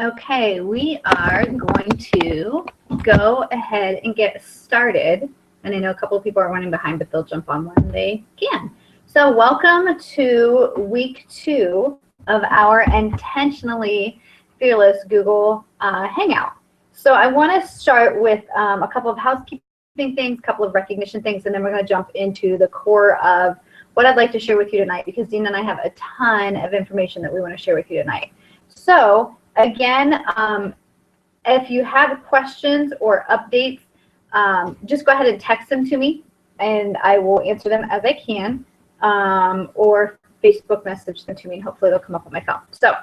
Okay, we are going to go ahead and get started. And I know a couple of people are running behind, but they'll jump on when they can. So welcome to week 2 of our Intentionally Fearless Google Hangout. So I want to start with a couple of housekeeping things, a couple of recognition things, and then we're going to jump into the core of what I'd like to share with you tonight, because Dina and I have a ton of information that we want to share with you tonight. So again, if you have questions or updates, just go ahead and text them to me, and I will answer them as I can, or Facebook message them to me, and hopefully they'll come up on my phone. So,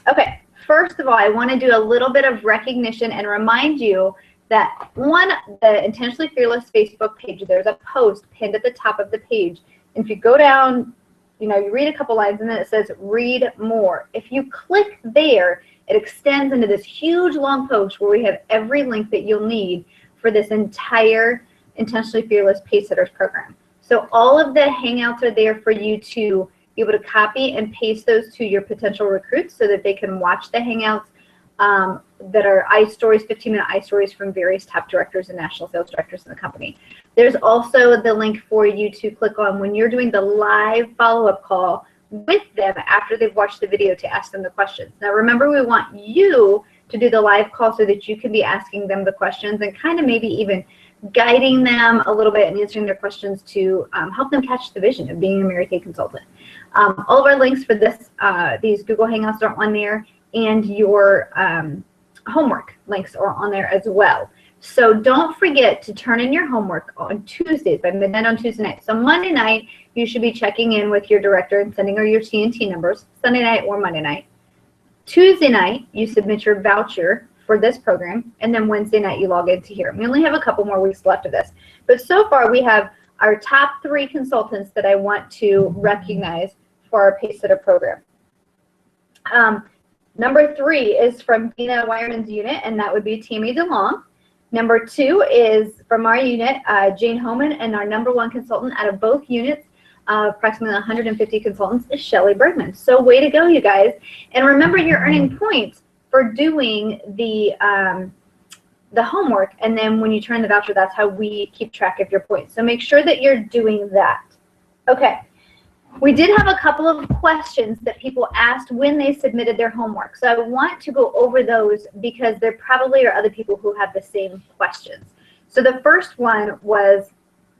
okay, first of all, I want to do a little bit of recognition and remind you that on the Intentionally Fearless Facebook page, there's a post pinned at the top of the page. And if you go down, you read a couple lines, and then it says read more. If you click there, it extends into this huge long post where we have every link that you'll need for this entire Intentionally Fearless Pacesetters program. So all of the Hangouts are there for you to be able to copy and paste those to your potential recruits so that they can watch the Hangouts that are iStories, 15-minute iStories from various top directors and national sales directors in the company. There's also the link for you to click on when you're doing the live follow-up call with them after they've watched the video to ask them the questions. Now remember, we want you to do the live call so that you can be asking them the questions and kind of maybe even guiding them a little bit and answering their questions to help them catch the vision of being a Mary Kay consultant. All of our links for these Google Hangouts are on there, and your homework links are on there as well. So don't forget to turn in your homework on Tuesdays, by midnight on Tuesday night. So Monday night, you should be checking in with your director and sending her your TNT numbers, Sunday night or Monday night. Tuesday night, you submit your voucher for this program, and then Wednesday night, you log into here. We only have a couple more weeks left of this. But so far, we have our top 3 consultants that I want to recognize for our Pacesetter program. Number 3 is from Dina Weierman's unit, and that would be Tammy DeLong. Number 2 is from our unit, Jane Homan, and our number 1 consultant out of both units, approximately 150 consultants, is Shelly Bergman. So way to go, you guys. And remember, you're earning points for doing the homework, and then when you turn the voucher, that's how we keep track of your points. So make sure that you're doing that. Okay. We did have a couple of questions that people asked when they submitted their homework. So I want to go over those because there probably are other people who have the same questions. So the first one was,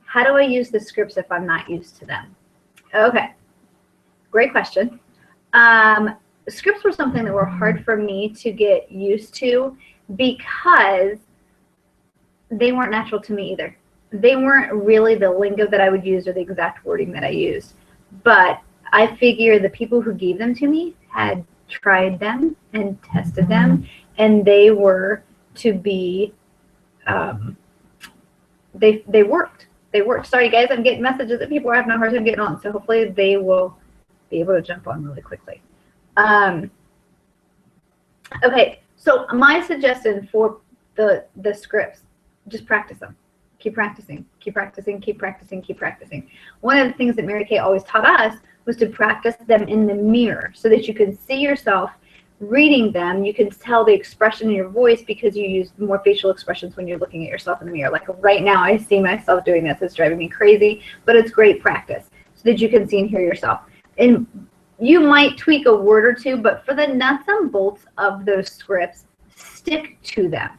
how do I use the scripts if I'm not used to them? Okay, great question. Scripts were something that were hard for me to get used to because they weren't natural to me either. They weren't really the lingo that I would use or the exact wording that I used. But I figure the people who gave them to me had tried them and tested them, and they were to be, they worked. They worked. Sorry, guys, I'm getting messages that people are having a hard time getting on, so hopefully they will be able to jump on really quickly. Okay, so my suggestion for the scripts, just practice them. Keep practicing, keep practicing, keep practicing, keep practicing. One of the things that Mary Kay always taught us was to practice them in the mirror so that you can see yourself reading them. You can tell the expression in your voice because you use more facial expressions when you're looking at yourself in the mirror. Like right now, I see myself doing this. It's driving me crazy, but it's great practice so that you can see and hear yourself. And you might tweak a word or two, but for the nuts and bolts of those scripts, stick to them.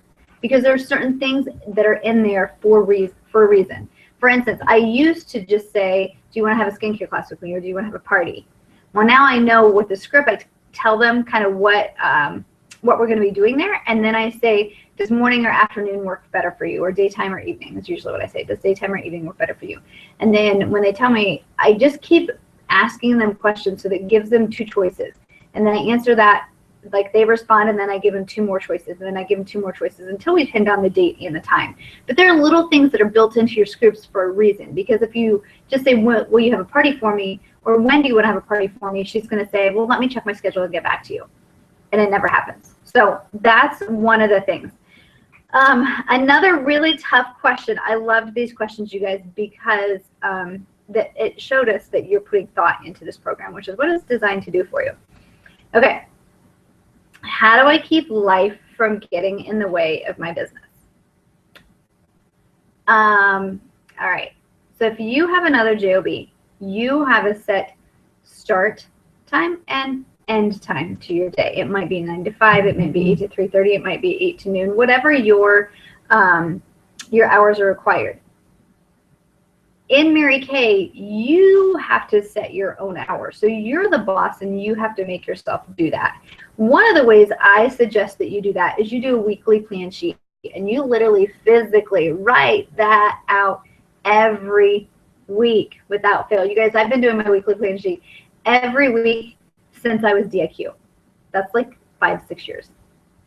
Because there are certain things that are in there for a reason. For instance, I used to just say, do you want to have a skincare class with me, or do you want to have a party? Well, now I know with the script, I tell them kind of what we're going to be doing there, and then I say, does morning or afternoon work better for you, or daytime or evening? That's usually what I say. Does daytime or evening work better for you? And then when they tell me, I just keep asking them questions so that it gives them 2 choices. And then I answer that. Like they respond, and then I give them 2 more choices, and then I give them 2 more choices until we pin down the date and the time. But there are little things that are built into your scripts for a reason, because if you just say, will you have a party for me, or when do you want to have a party for me, she's going to say, well, let me check my schedule and get back to you. And it never happens. So that's one of the things. Another really tough question. I loved these questions, you guys, because that it showed us that you're putting thought into this program, which is what it's designed to do for you. Okay. How do I keep life from getting in the way of my business? All right. So if you have another JOB, you have a set start time and end time to your day. It might be 9 to 5. It might be 8 to 3:30. It might be 8 to noon. Whatever your hours are required. In Mary Kay, you have to set your own hours. So you're the boss and you have to make yourself do that. One of the ways I suggest that you do that is you do a weekly plan sheet and you literally physically write that out every week without fail. You guys, I've been doing my weekly plan sheet every week since I was DIQ. That's like 5-6 years.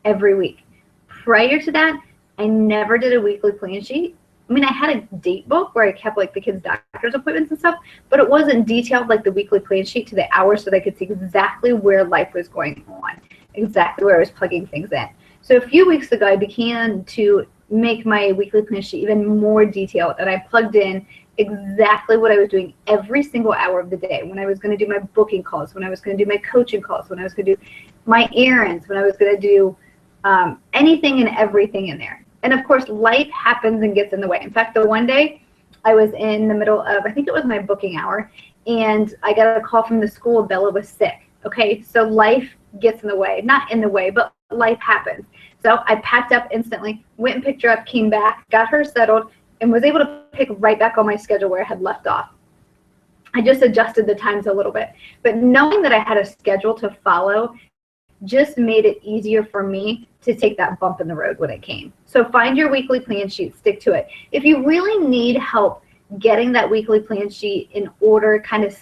Every week. Prior to that, I never did a weekly plan sheet. I mean, I had a date book where I kept like the kids' doctor's appointments and stuff, but it wasn't detailed like the weekly plan sheet to the hours so that I could see exactly where life was going on, exactly where I was plugging things in. So a few weeks ago, I began to make my weekly plan sheet even more detailed, and I plugged in exactly what I was doing every single hour of the day, when I was going to do my booking calls, when I was going to do my coaching calls, when I was going to do my errands, when I was going to do anything and everything in there. And of course, life happens and gets in the way. In fact, the one day I was in the middle of, I think it was my booking hour, and I got a call from the school. Bella was sick. Okay, so life gets in the way. Not in the way, but life happens. So I packed up instantly, went and picked her up, came back, got her settled, and was able to pick right back on my schedule where I had left off. I just adjusted the times a little bit. But knowing that I had a schedule to follow just made it easier for me to take that bump in the road when it came. So find your weekly plan sheet, stick to it. If you really need help getting that weekly plan sheet in order, kind of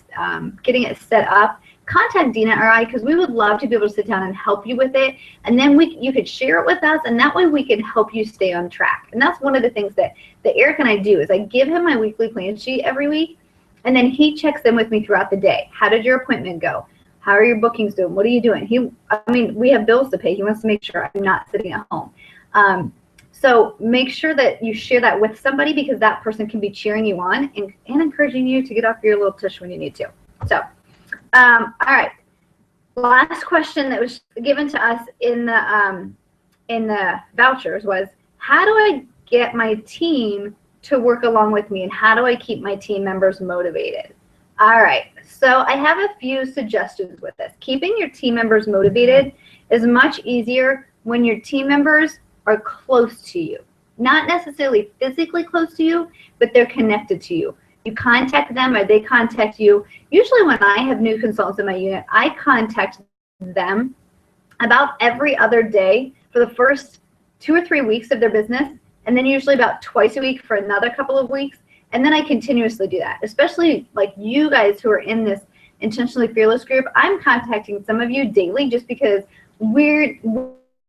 getting it set up, contact Dina or I, because we would love to be able to sit down and help you with it. And then you could share it with us, and that way we can help you stay on track. And that's one of the things that Eric and I do is I give him my weekly plan sheet every week, and then he checks in with me throughout the day. How did your appointment go? How are your bookings doing? What are you doing? I mean, we have bills to pay. He wants to make sure I'm not sitting at home. So make sure that you share that with somebody, because that person can be cheering you on and encouraging you to get off your little tush when you need to. So, all right. Last question that was given to us in the vouchers was, how do I get my team to work along with me, and how do I keep my team members motivated? All right, so I have a few suggestions with this. Keeping your team members motivated is much easier when your team members are close to you. Not necessarily physically close to you, but they're connected to you. You contact them or they contact you. Usually when I have new consultants in my unit, I contact them about every other day for the first 2 or 3 weeks of their business, and then usually about twice a week for another couple of weeks. And then I continuously do that, especially like you guys who are in this Intentionally Fearless group. I'm contacting some of you daily just because we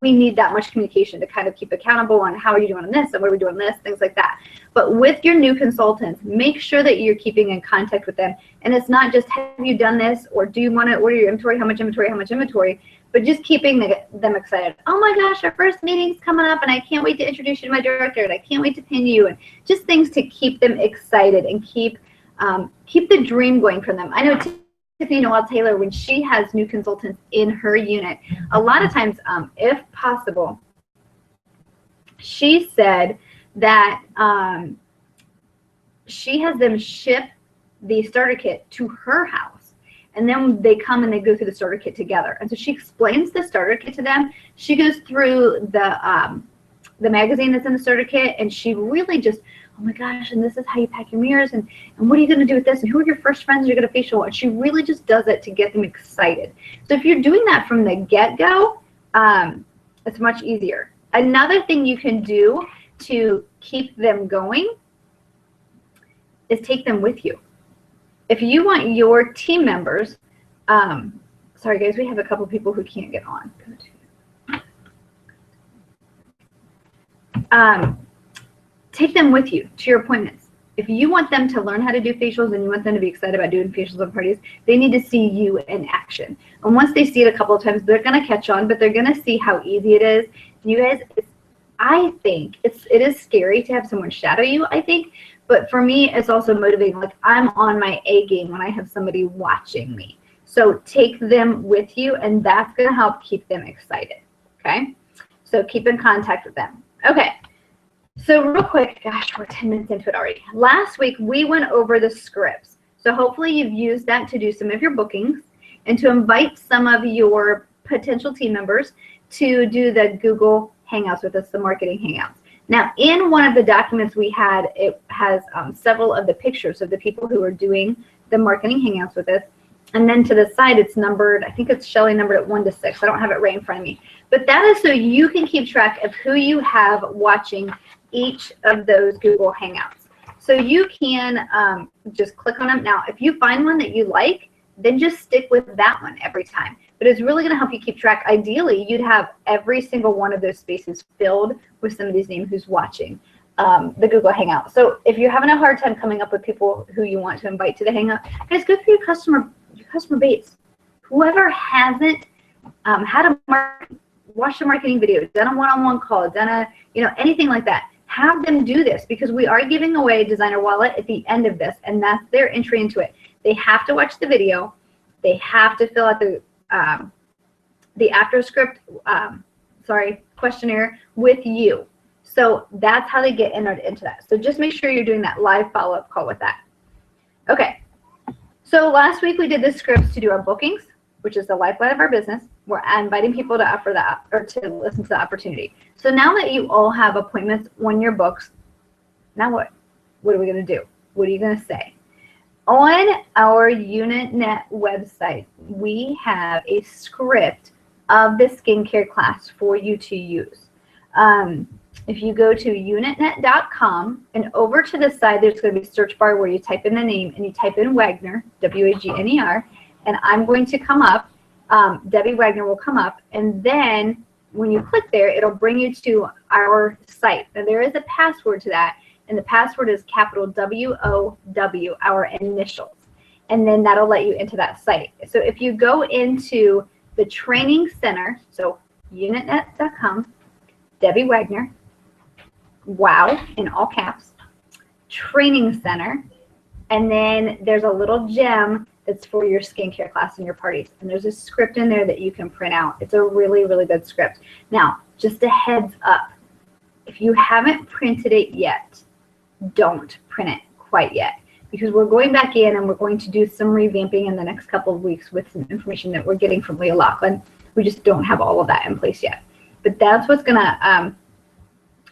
need that much communication to kind of keep accountable on how are you doing on this and what are we doing on this, things like that. But with your new consultants, make sure that you're keeping in contact with them. And it's not just, have you done this, or do you want to order your inventory, how much inventory, but just keeping them excited. Oh my gosh, our first meeting's coming up and I can't wait to introduce you to my director and I can't wait to pin you, and just things to keep them excited and keep the dream going for them. I know Tiffany Noel Taylor, when she has new consultants in her unit, a lot of times, if possible, she said that she has them ship the starter kit to her house. And then they come and they go through the starter kit together. And so she explains the starter kit to them. She goes through the magazine that's in the starter kit, and she really just, oh my gosh, and this is how you pack your mirrors, and what are you going to do with this, and who are your first friends you're going to facial? And she really just does it to get them excited. So if you're doing that from the get-go, it's much easier. Another thing you can do to keep them going is take them with you. If you want your team members, sorry guys, we have a couple people who can't get on. Take them with you to your appointments. If you want them to learn how to do facials and you want them to be excited about doing facials at parties, they need to see you in action. And once they see it a couple of times, they're going to catch on, but they're going to see how easy it is. You guys, I think it is scary to have someone shadow you, I think. But for me, it's also motivating. Like, I'm on my A game when I have somebody watching me. So take them with you, and that's going to help keep them excited, okay? So keep in contact with them. Okay, so real quick, gosh, we're 10 minutes into it already. Last week, we went over the scripts. So hopefully you've used that to do some of your bookings and to invite some of your potential team members to do the Google Hangouts with us, the marketing Hangouts. Now, in one of the documents we had, it has several of the pictures of the people who are doing the marketing Hangouts with us. And then to the side, it's numbered, I think it's Shelly numbered at 1 to 6. I don't have it right in front of me. But that is so you can keep track of who you have watching each of those Google Hangouts. So you can just click on them. Now, if you find one that you like, then just stick with that one every time. But it's really going to help you keep track. Ideally, you'd have every single one of those spaces filled with somebody's name who's watching the Google Hangout. So if you're having a hard time coming up with people who you want to invite to the Hangout, guys, go through your customer base. Whoever hasn't had a watched a marketing video, done a one-on-one call, done a, anything like that, have them do this, because we are giving away Designer Wallet at the end of this, and that's their entry into it. They have to watch the video. They have to fill out the AfterScript questionnaire with you. So that's how they get entered into that. So just make sure you're doing that live follow-up call with that. Okay. So last week we did the scripts to do our bookings, which is the lifeblood of our business. We're inviting people to offer that or to listen to the opportunity. So now that you all have appointments on your books, now what? What are we going to do? What are you going to say? On our UnitNet website, we have a script of the skincare class for you to use. If you go to unitnet.com and over to the side, there's going to be a search bar where you type in the name and you type in Wagner, W-A-G-N-E-R, and I'm going to come up. Debbie Wagner will come up, and then when you click there, it'll bring you to our site. Now, there is a password to that, and the password is capital W-O-W, our initials, and then that'll let you into that site. So if you go into the training center, so unitnet.com, Debbie Wagner, wow, in all caps, training center, and then there's a little gem that's for your skincare class and your parties. And there's a script in there that you can print out. It's a really, really good script. Now, just a heads up, if you haven't printed it yet, don't print it quite yet, because we're going back in and we're going to do some revamping in the next couple of weeks with some information that we're getting from Leah Lachlan. We just don't have all of that in place yet. But that's what's gonna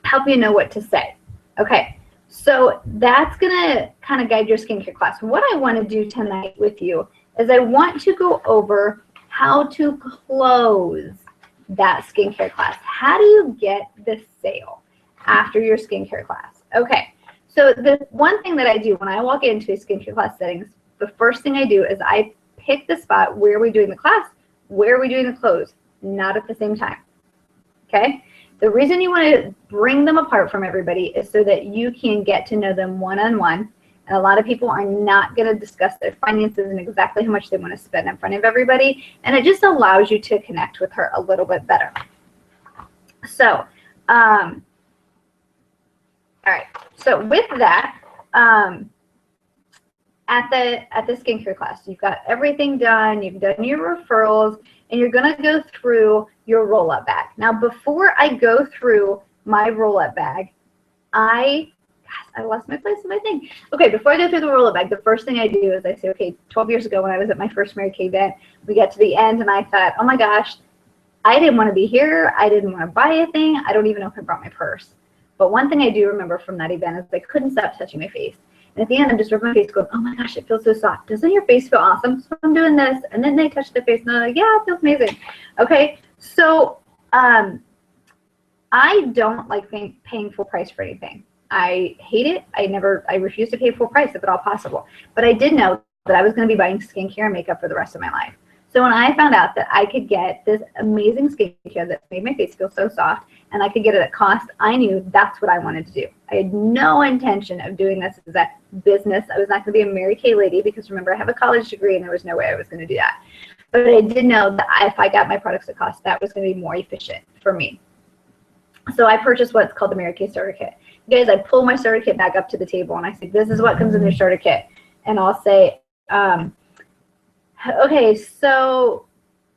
help you know what to say. Okay. So that's going to kind of guide your skincare class. What I want to do tonight with you is I want to go over how to close that skincare class. How do you get the sale after your skincare class? Okay, so the one thing that I do when I walk into a skincare class settings, the first thing I do is I pick the spot where are we doing the class, where are we doing the close, not at the same time, okay? The reason you want to bring them apart from everybody is so that you can get to know them one-on-one. And a lot of people are not going to discuss their finances and exactly how much they want to spend in front of everybody. And it just allows you to connect with her a little bit better. So, all right. So with that, at the skincare class, you've got everything done. You've done your referrals, and you're going to go through your roll-up bag. Now, before I go through my roll-up bag, I lost my place in my thing. Okay, before I go through the roll-up bag, the first thing I do is I say, okay, 12 years ago when I was at my first Mary Kay event, we got to the end, and I thought, oh my gosh, I didn't want to be here. I didn't want to buy a thing. I don't even know if I brought my purse. But one thing I do remember from that event is I couldn't stop touching my face. And at the end, I'm just rubbing my face going, oh my gosh, it feels so soft. Doesn't your face feel awesome? So I'm doing this. And then they touch their face and they're like, yeah, it feels amazing. Okay, so I don't like paying full price for anything. I hate it. I refuse to pay full price if at all possible. But I did know that I was going to be buying skincare and makeup for the rest of my life. So when I found out that I could get this amazing skincare that made my face feel so soft and I could get it at cost, I knew that's what I wanted to do. I had no intention of doing this as a business. I was not going to be a Mary Kay lady because, remember, I have a college degree and there was no way I was going to do that. But I did know that if I got my products at cost, that was going to be more efficient for me. So I purchased what's called the Mary Kay Starter Kit. You guys, I pull my starter kit back up to the table and I say, this is what comes in your starter kit. And I'll say, Okay, so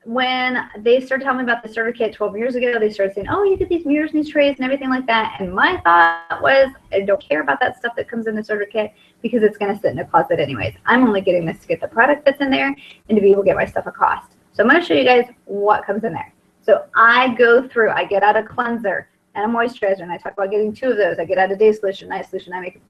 when they started telling me about the starter kit 12 years ago, they started saying, oh, you get these mirrors and these trays and everything like that. And my thought was, I don't care about that stuff that comes in the starter kit because it's going to sit in a closet anyways. I'm only getting this to get the product that's in there and to be able to get my stuff across. So I'm going to show you guys what comes in there. So I go through, I get out a cleanser and a moisturizer, and I talk about getting 2 of those. I get out a day solution, night solution, I make a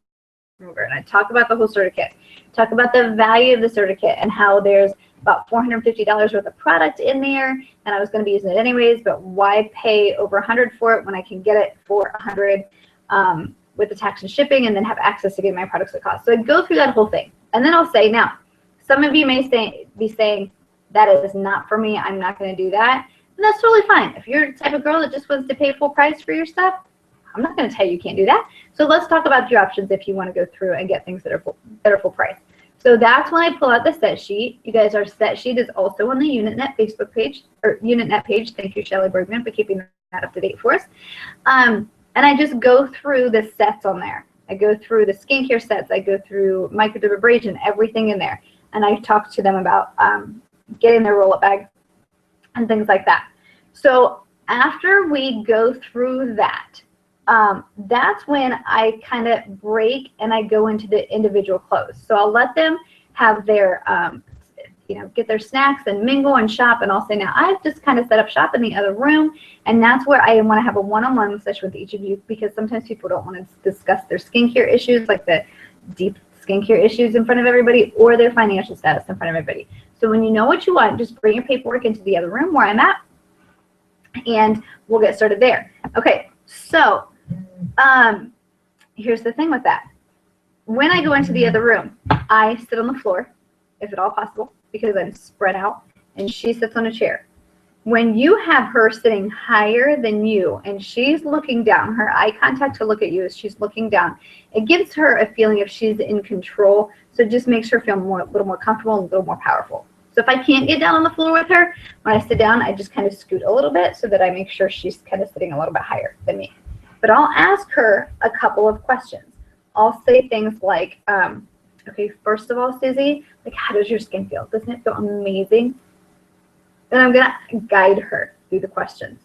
remover, and I talk about the whole starter kit. Talk about the value of the starter kit and how there's about $450 worth of product in there, and I was going to be using it anyways, but why pay over $100 for it when I can get it for $100 with the tax and shipping and then have access to getting my products at cost. So I go through that whole thing, and then I'll say, now, some of you may be saying, that is not for me, I'm not going to do that, and that's totally fine. If you're the type of girl that just wants to pay full price for your stuff, I'm not going to tell you can't do that. So let's talk about your options if you want to go through and get things that are full price. So that's when I pull out the set sheet. You guys, our set sheet is also on the UnitNet Facebook page, or UnitNet page. Thank you, Shelly Bergman, for keeping that up to date for us. And I just go through the sets on there. I go through the skincare sets. I go through microdermabrasion, everything in there. And I talk to them about getting their roll-up bag and things like that. So after we go through that, that's when I kind of break and I go into the individual clothes. So I'll let them have their, get their snacks and mingle and shop. And I'll say, now I've just kind of set up shop in the other room. And that's where I want to have a one-on-one session with each of you, because sometimes people don't want to discuss their skincare issues, like the deep skincare issues in front of everybody, or their financial status in front of everybody. So when you know what you want, just bring your paperwork into the other room where I'm at, and we'll get started there. Okay, so here's the thing with that. When I go into the other room, I sit on the floor, if at all possible, because I'm spread out, and she sits on a chair. When you have her sitting higher than you and she's looking down, her eye contact to look at you as she's looking down, it gives her a feeling of she's in control. So it just makes her feel a little more comfortable and a little more powerful. So if I can't get down on the floor with her, when I sit down, I just kind of scoot a little bit so that I make sure she's kind of sitting a little bit higher than me. But I'll ask her a couple of questions. I'll say things like, okay, first of all, Susie, like, how does your skin feel? Doesn't it feel amazing? And I'm going to guide her through the questions.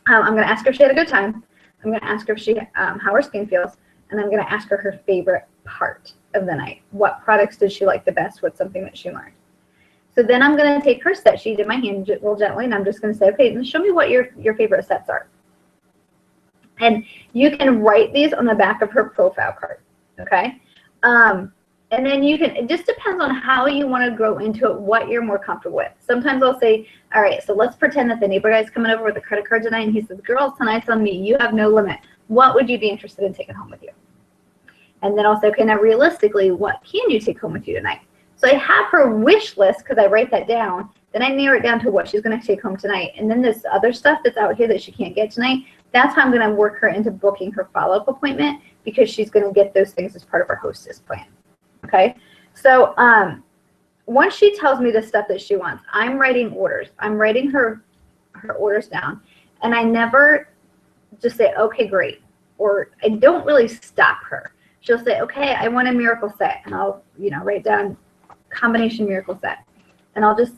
I'm going to ask her if she had a good time. I'm going to ask her if how her skin feels. And I'm going to ask her her favorite part of the night. What products did she like the best? What's something that she learned? So then I'm going to take her set sheet in my hand real gently, and I'm just going to say, okay, show me what your favorite sets are. And you can write these on the back of her profile card, okay? And then you can, it just depends on how you want to grow into it, what you're more comfortable with. Sometimes I'll say, all right, so let's pretend that the neighbor guy's coming over with a credit card tonight, and he says, girls, tonight's on me. You have no limit. What would you be interested in taking home with you? And then I'll say, okay, now realistically, what can you take home with you tonight? So I have her wish list because I write that down. Then I narrow it down to what she's going to take home tonight. And then this other stuff that's out here that she can't get tonight, that's how I'm going to work her into booking her follow-up appointment, because she's going to get those things as part of her hostess plan. Okay, so once she tells me the stuff that she wants, I'm writing orders. I'm writing her orders down, and I never just say, okay, great, or I don't really stop her. She'll say, okay, I want a miracle set, and I'll write down combination miracle set, and I'll just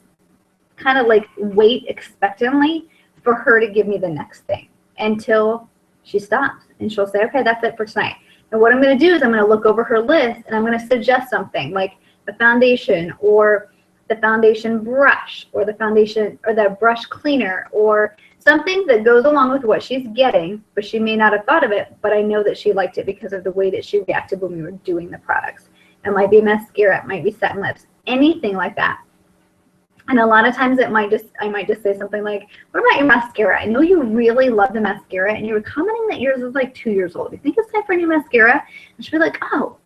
kind of like wait expectantly for her to give me the next thing until she stops, and she'll say, okay, that's it for tonight. And what I'm going to do is I'm going to look over her list, and I'm going to suggest something like the foundation, or the foundation brush, or the foundation, or the brush cleaner, or something that goes along with what she's getting, but she may not have thought of it, but I know that she liked it because of the way that she reacted when we were doing the products. It might be a mascara, it might be satin lips, anything like that. And a lot of times I might just say something like, what about your mascara? I know you really love the mascara, and you were commenting that yours is like 2 years old. You think it's time for a new mascara? And she'll be like, oh,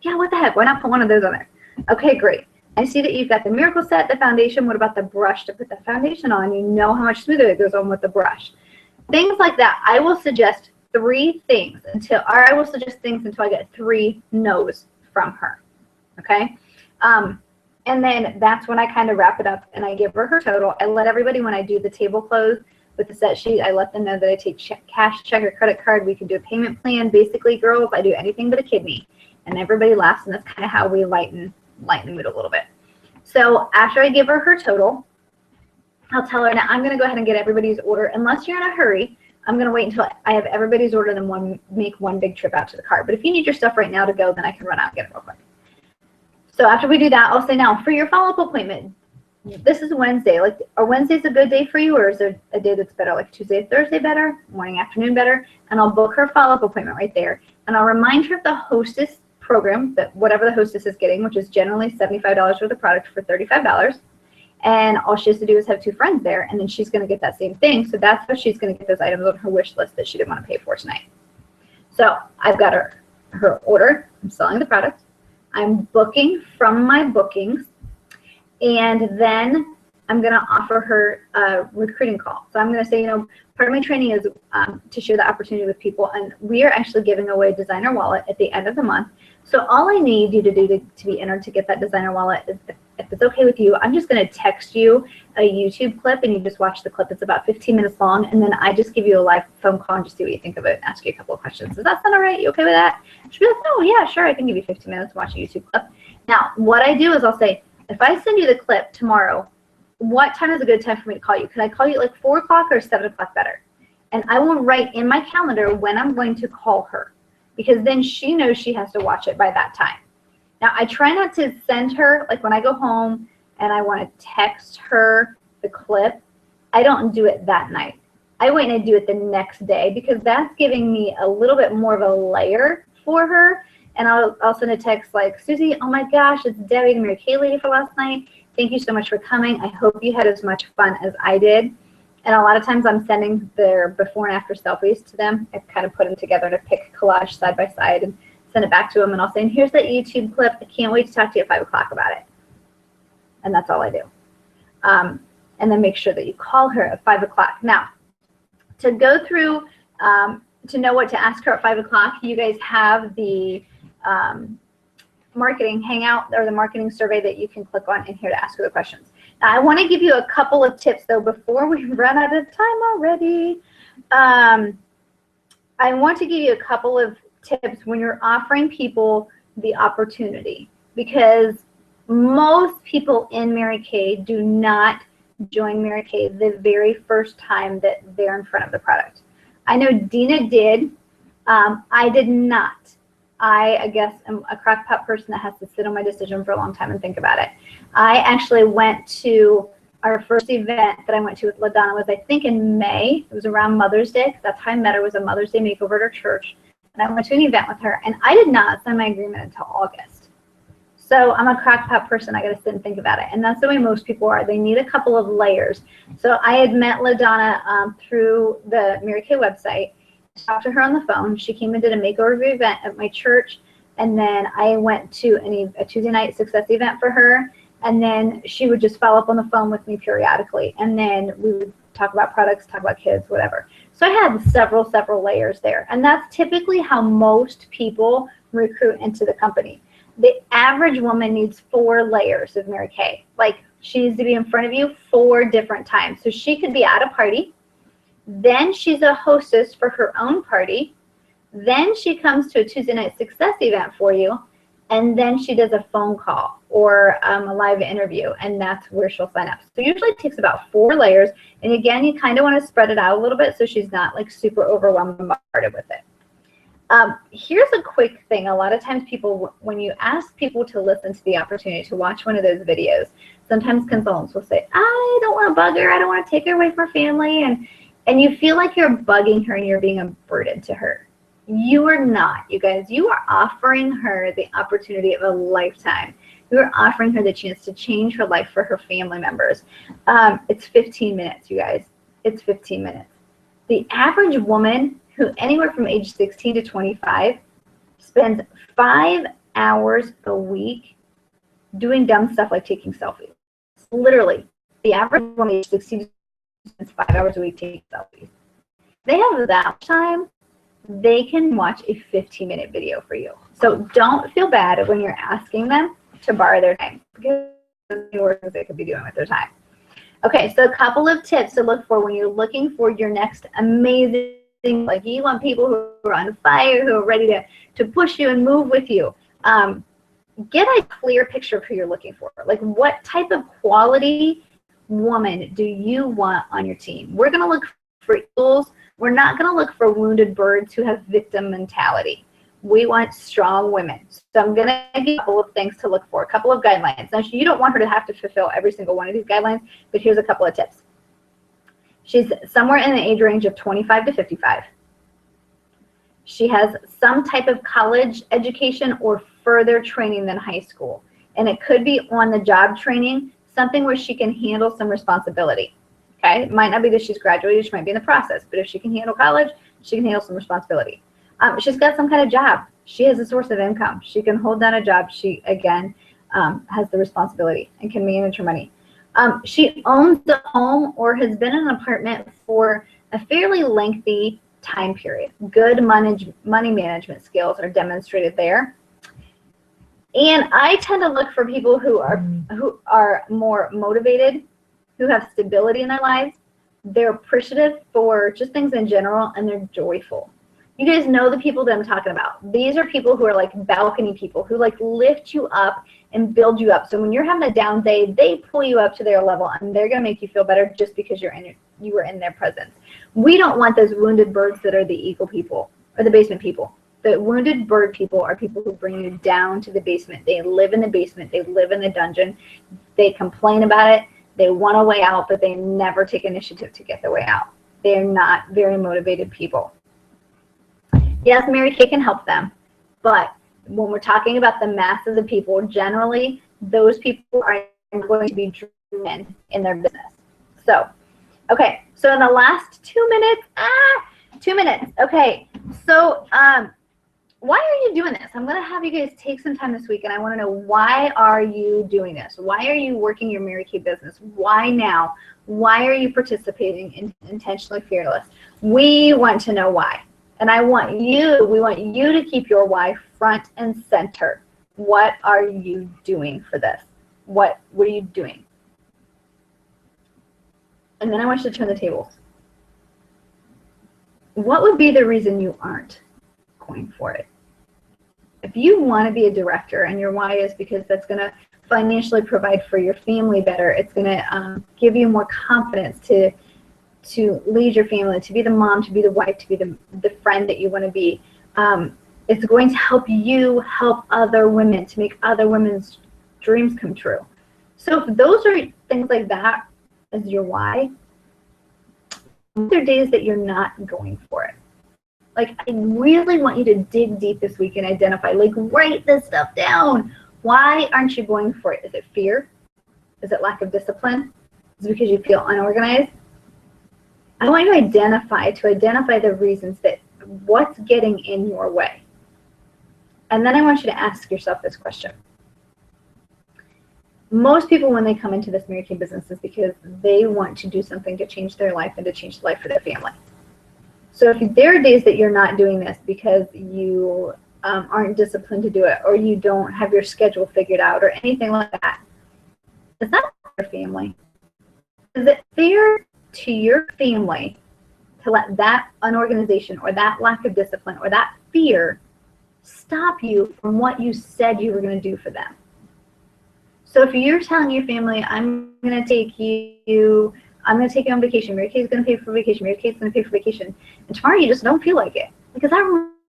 yeah, what the heck? Why not put one of those on there? Okay, great. I see that you've got the miracle set, the foundation. What about the brush to put the foundation on? You know how much smoother it goes on with the brush. Things like that. I will suggest 3 things until I get 3 no's from her. Okay? And then that's when I kind of wrap it up and I give her total. I let everybody, when I do the table close with the set sheet, I let them know that I take cash, check, or credit card. We can do a payment plan. Basically, girls, I do anything but a kidney. And everybody laughs, and that's kind of how we lighten the mood a little bit. So after I give her her total, I'll tell her, now I'm going to go ahead and get everybody's order. Unless you're in a hurry, I'm going to wait until I have everybody's order and then make one big trip out to the cart. But if you need your stuff right now to go, then I can run out and get it real quick. So after we do that, I'll say, now for your follow-up appointment, this is Wednesday. Like, are Wednesdays a good day for you, or is there a day that's better? Like Tuesday, Thursday better, morning, afternoon better? And I'll book her follow-up appointment right there. And I'll remind her of the hostess program, that whatever the hostess is getting, which is generally $75 worth of product for $35. And all she has to do is have 2 friends there, and then she's going to get that same thing. So that's what she's going to get, those items on her wish list that she didn't want to pay for tonight. So I've got her order. I'm selling the product. I'm booking from my bookings. And then I'm going to offer her a recruiting call. So I'm going to say, part of my training is to share the opportunity with people. And we are actually giving away a designer wallet at the end of the month. So all I need you to do to be entered to get that designer wallet is, if it's okay with you, I'm just going to text you a YouTube clip, and you just watch the clip. It's about 15 minutes long, and then I just give you a live phone call and just see what you think of it and ask you a couple of questions. Does that sound all right? You okay with that? She'll be like, oh, yeah, sure. I can give you 15 minutes to watch a YouTube clip. Now, what I do is I'll say, if I send you the clip tomorrow, what time is a good time for me to call you? Can I call you at like 4 o'clock or 7 o'clock better? And I will write in my calendar when I'm going to call her, because then she knows she has to watch it by that time. Now, I try not to send her, like when I go home and I want to text her the clip, I don't do it that night. I wait and I do it the next day, because that's giving me a little bit more of a layer for her. And I'll send a text like, Susie, oh my gosh, it's Debbie, the Mary Kay lady for last night. Thank you so much for coming. I hope you had as much fun as I did. And a lot of times I'm sending their before and after selfies to them. I've kind of put them together in a pic collage side by side and send it back to them. And I'll say, and here's that YouTube clip. I can't wait to talk to you at 5 o'clock about it. And that's all I do. And then make sure that you call her at 5 o'clock. Now, to go through, to know what to ask her at 5 o'clock, you guys have the marketing hangout, or the marketing survey that you can click on in here to ask her the questions. Now, I want to give you a couple of tips, though, before we run out of time already. I want to give you a couple of tips when you're offering people the opportunity, because most people in Mary Kay do not join Mary Kay the very first time that they're in front of the product. I know Dina did. I did not. I guess am a crackpot person that has to sit on my decision for a long time and think about it. I actually went to our first event that I went to with LaDonna was, I think, in May. It was around Mother's Day, because that's how I met her. It was a Mother's Day makeover at her church. And I went to an event with her, and I did not sign my agreement until August. So I'm a crackpot person. I got to sit and think about it. And that's the way most people are. They need a couple of layers. So I had met LaDonna through the Mary Kay website. Talked to her on the phone. She came and did a makeover event at my church, and then I went to a Tuesday night success event for her, and then she would just follow up on the phone with me periodically, and then we would talk about products, talk about kids, whatever. So I had several layers there, and that's typically how most people recruit into the company. The average woman needs 4 layers of Mary Kay. Like, she needs to be in front of you 4 different times. So she could be at a party, then she's a hostess for her own party, then she comes to a Tuesday night success event for you, and then she does a phone call or a live interview, and that's where she'll sign up. So usually it takes about 4 layers, and again, you kind of want to spread it out a little bit so she's not like super overwhelmed and bombarded with it. Here's a quick thing. A lot of times people, when you ask people to listen to the opportunity to watch one of those videos, sometimes consultants will say, I don't want to bug her, I don't want to take her away from her family, and you feel like you're bugging her and you're being a burden to her. You are not, you guys. You are offering her the opportunity of a lifetime. You are offering her the chance to change her life for her family members. It's 15 minutes, you guys. It's 15 minutes. The average woman who anywhere from age 16 to 25 spends 5 hours a week doing dumb stuff like taking selfies. Literally, the average woman age 16 to spends 5 hours a week taking selfies. They have that time. They can watch a 15-minute video for you. So don't feel bad when you're asking them to borrow their time, because they could be doing with their time. Okay, so a couple of tips to look for when you're looking for your next amazing, like you want people who are on fire, who are ready to push you and move with you. get a clear picture of who you're looking for. Like, what type of quality woman do you want on your team? We're going to look for equals. We're not going to look for wounded birds who have victim mentality. We want strong women. So I'm going to give you a couple of things to look for, a couple of guidelines. Now, you don't want her to have to fulfill every single one of these guidelines, but here's a couple of tips. She's somewhere in the age range of 25 to 55. She has some type of college education or further training than high school. And it could be on-the-job training, something where she can handle some responsibility. Okay? It might not be that she's graduated, she might be in the process, but if she can handle college, she can handle some responsibility. She's got some kind of job. She has a source of income. She can hold down a job. She, again, has the responsibility and can manage her money. She owns a home or has been in an apartment for a fairly lengthy time period. Good money management skills are demonstrated there. And I tend to look for people who are more motivated, who have stability in their lives. They're appreciative for just things in general, and they're joyful. You guys know the people that I'm talking about. These are people who are like balcony people, who like lift you up and build you up. So when you're having a down day, they pull you up to their level, and they're going to make you feel better just because you were in their presence. We don't want those wounded birds that are the eagle people or the basement people. The wounded bird people are people who bring you down to the basement. They live in the basement. They live in the dungeon. They complain about it. They want a way out, but they never take initiative to get the way out. They're not very motivated people. Yes, Mary Kay can help them, but when we're talking about the mass of the people, generally, those people are going to be driven in their business. So, okay, so in the last 2 minutes, 2 minutes. Okay, so why are you doing this? I'm going to have you guys take some time this week, and I want to know, why are you doing this? Why are you working your Mary Kay business? Why now? Why are you participating in Intentionally Fearless? We want to know why. And we want you to keep your why front and center. What are you doing for this? What are you doing? And then I want you to turn the tables. What would be the reason you aren't going for it? If you want to be a director and your why is because that's going to financially provide for your family better, it's going to give you more confidence to lead your family, to be the mom, to be the wife, to be the friend that you want to be. It's going to help you help other women, to make other women's dreams come true. So if those are things like that as your why, there are days that you're not going for it. Like, I really want you to dig deep this week and identify, like, write this stuff down. Why aren't you going for it? Is it fear? Is it lack of discipline? Is it because you feel unorganized? I want you to identify the reasons, that what's getting in your way. And then I want you to ask yourself this question. Most people, when they come into this Mary Kay business, is because they want to do something to change their life and to change the life for their family. So if there are days that you're not doing this because you aren't disciplined to do it, or you don't have your schedule figured out, or anything like that, is that your family? Is it fair to your family to let that unorganization or that lack of discipline or that fear stop you from what you said you were going to do for them? So if you're telling your family, I'm going to take you on vacation, Mary Kay's going to pay for vacation, Mary Kay's going to pay for vacation, and tomorrow you just don't feel like it, because that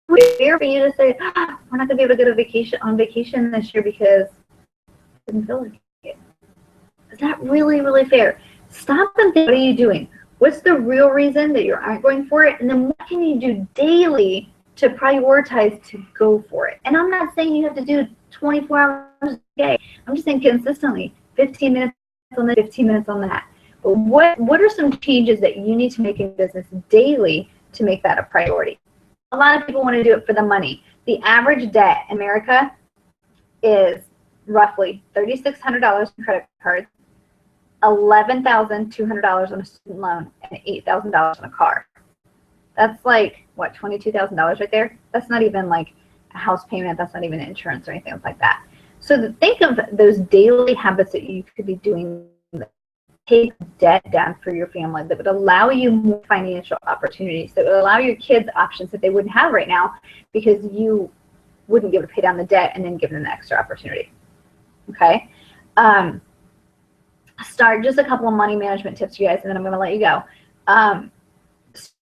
really fair for you to say, we're not going to be able to go on vacation this year because I didn't feel like it. Is that really, really fair? Stop and think, what are you doing? What's the real reason that you aren't going for it? And then what can you do daily to prioritize to go for it? And I'm not saying you have to do 24 hours a day. I'm just saying consistently, 15 minutes on this, 15 minutes on that. But what are some changes that you need to make in business daily to make that a priority? A lot of people want to do it for the money. The average debt in America is roughly $3,600 in credit cards, $11,200 on a student loan, and $8,000 on a car. That's like, what, $22,000 right there? That's not even like a house payment. That's not even insurance or anything like that. So think of those daily habits that you could be doing that take debt down for your family, that would allow you more financial opportunities, that would allow your kids options that they wouldn't have right now because you wouldn't be able to pay down the debt and then give them the extra opportunity. Okay. Start just a couple of money management tips, you guys, and then I'm going to let you go.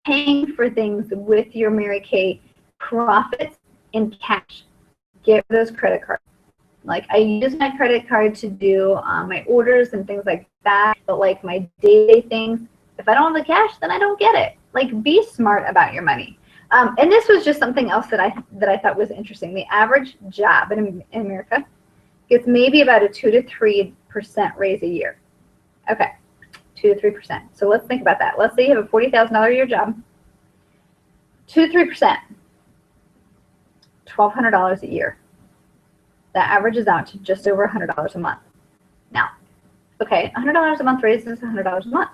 Paying for things with your Mary Kay profits in cash. Get those credit cards. Like, I use my credit card to do my orders and things like that, but like my day-to-day things, if I don't have the cash, then I don't get it. Like, be smart about your money. And this was just something else that I thought was interesting. The average job in America gets maybe about a 2 to 3% raise a year. Okay, 2 to 3%. So let's think about that. Let's say you have a $40,000 a year job. 2 to 3%, $1,200 a year. That averages out to just over $100 a month. Now, okay, $100 a month raises $100 a month.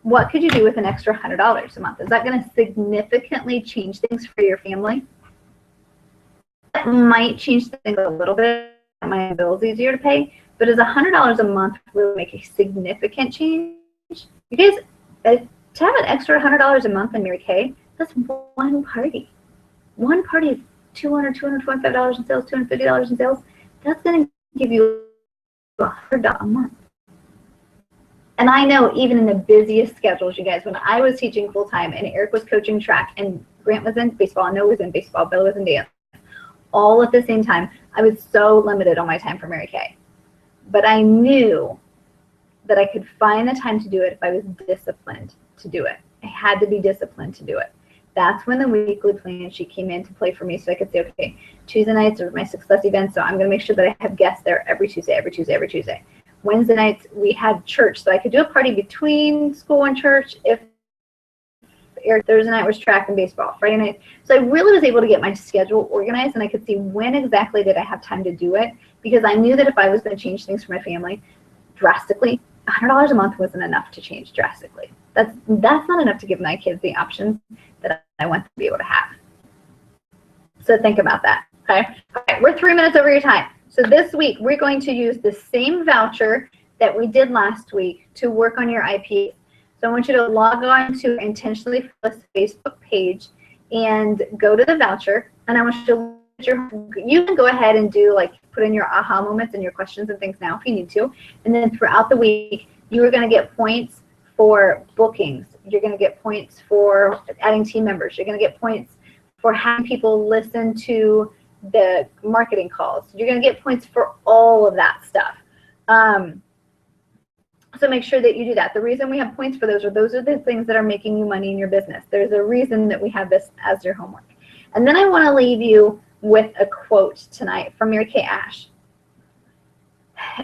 What could you do with an extra $100 a month? Is that going to significantly change things for your family? It might change things a little bit. My bills easier to pay, but does $100 a month really make a significant change? You guys, to have an extra $100 a month in Mary Kay, that's one party. One party is $200, $225 in sales, $250 in sales. That's going to give you $100 a month. And I know even in the busiest schedules, you guys, when I was teaching full-time and Eric was coaching track and Grant was in baseball and Noah was in baseball, Bill was in dance, all at the same time, I was so limited on my time for Mary Kay. But I knew that I could find the time to do it if I was disciplined to do it. I had to be disciplined to do it. That's when the weekly plan sheet came into play for me, so I could say, okay, Tuesday nights are my success events, so I'm going to make sure that I have guests there every Tuesday, every Tuesday, every Tuesday. Wednesday nights, we had church, so I could do a party between school and church if Thursday night was track and baseball, Friday night. So I really was able to get my schedule organized, and I could see when exactly did I have time to do it, because I knew that if I was going to change things for my family drastically, $100 a month wasn't enough to change drastically. That's not enough to give my kids the options that I want to be able to have. So think about that, okay? All right, we're 3 minutes over your time. So this week, we're going to use the same voucher that we did last week to work on your IP. So I want you to log on to Intentionally Fearless Facebook page and go to the voucher. And I want you to you can go ahead and do, like, put in your aha moments and your questions and things now if you need to. And then throughout the week, you are going to get points for bookings. You're going to get points for adding team members. You're going to get points for having people listen to the marketing calls. You're going to get points for all of that stuff. So make sure that you do that. The reason we have points for those are the things that are making you money in your business. There's a reason that we have this as your homework. And then I want to leave you with a quote tonight from Mary Kay Ash.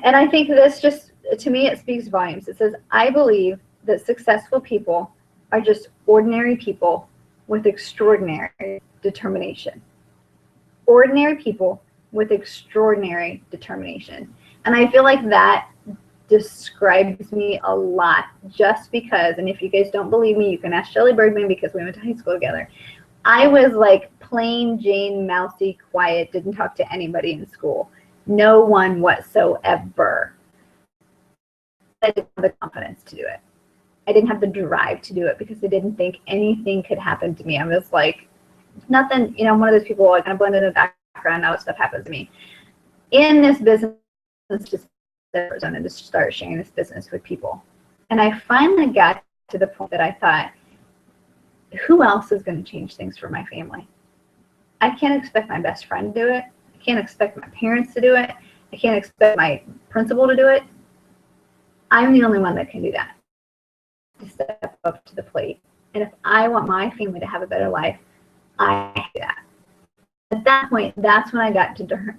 And I think this just, to me, it speaks volumes. It says, I believe that successful people are just ordinary people with extraordinary determination. Ordinary people with extraordinary determination. And I feel like that describes me a lot, just because, and if you guys don't believe me, you can ask Shelly Bergman, because we went to high school together. I was like plain Jane, mousy, quiet, didn't talk to anybody in school. No one whatsoever. I didn't have the confidence to do it. I didn't have the drive to do it because I didn't think anything could happen to me. I was like, nothing, you know, I'm one of those people, I kind of blend in the background, now stuff happens to me. In this business, just wanted to start sharing this business with people. And I finally got to the point that I thought, who else is going to change things for my family? I can't expect my best friend to do it. I can't expect my parents to do it. I can't expect my principal to do it. I'm the only one that can do that. To step up to the plate. And if I want my family to have a better life, I do that. At that point, that's when I got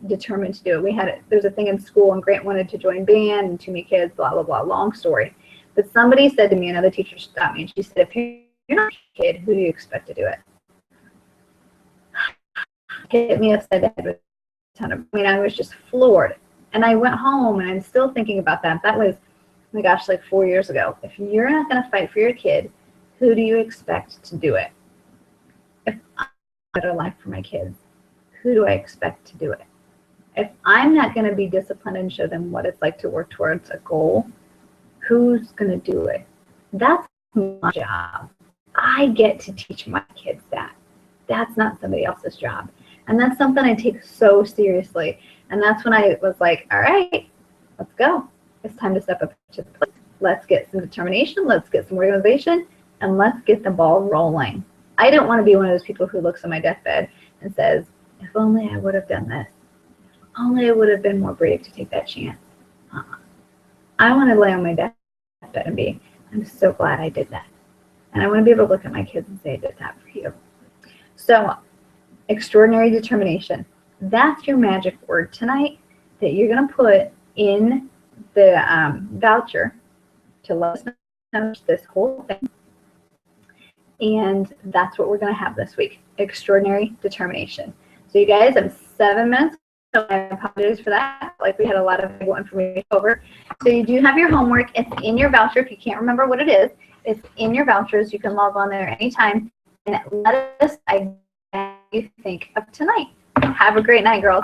determined to do it. There's a thing in school, and Grant wanted to join band, and too many kids, blah, blah, blah, long story. But somebody said to me, another teacher stopped me, and she said, if you're not a kid, who do you expect to do it? Hit me upside the head with a ton of, I was just floored. And I went home, and I'm still thinking about that. That was, oh my gosh, like 4 years ago. If you're not going to fight for your kid, who do you expect to do it? If I want a better life for my kids, who do I expect to do it? If I'm not going to be disciplined and show them what it's like to work towards a goal, who's going to do it? That's my job. I get to teach my kids that. That's not somebody else's job. And that's something I take so seriously. And that's when I was like, all right, let's go. It's time to step up to the plate. Let's get some determination. Let's get some organization. And let's get the ball rolling. I don't want to be one of those people who looks on my deathbed and says, if only I would have done this. If only I would have been more brave to take that chance. I want to lay on my deathbed and be, I'm so glad I did that. And I want to be able to look at my kids and say, I did that for you. So, extraordinary determination. That's your magic word tonight that you're going to put in the voucher to let us know this whole thing. And that's what we're going to have this week. Extraordinary determination. So, you guys, I'm 7 minutes. So I apologize for that. Like we had a lot of information over. So you do have your homework. It's in your voucher. If you can't remember what it is, it's in your vouchers. You can log on there anytime and let us know what you think of tonight. Have a great night, girls.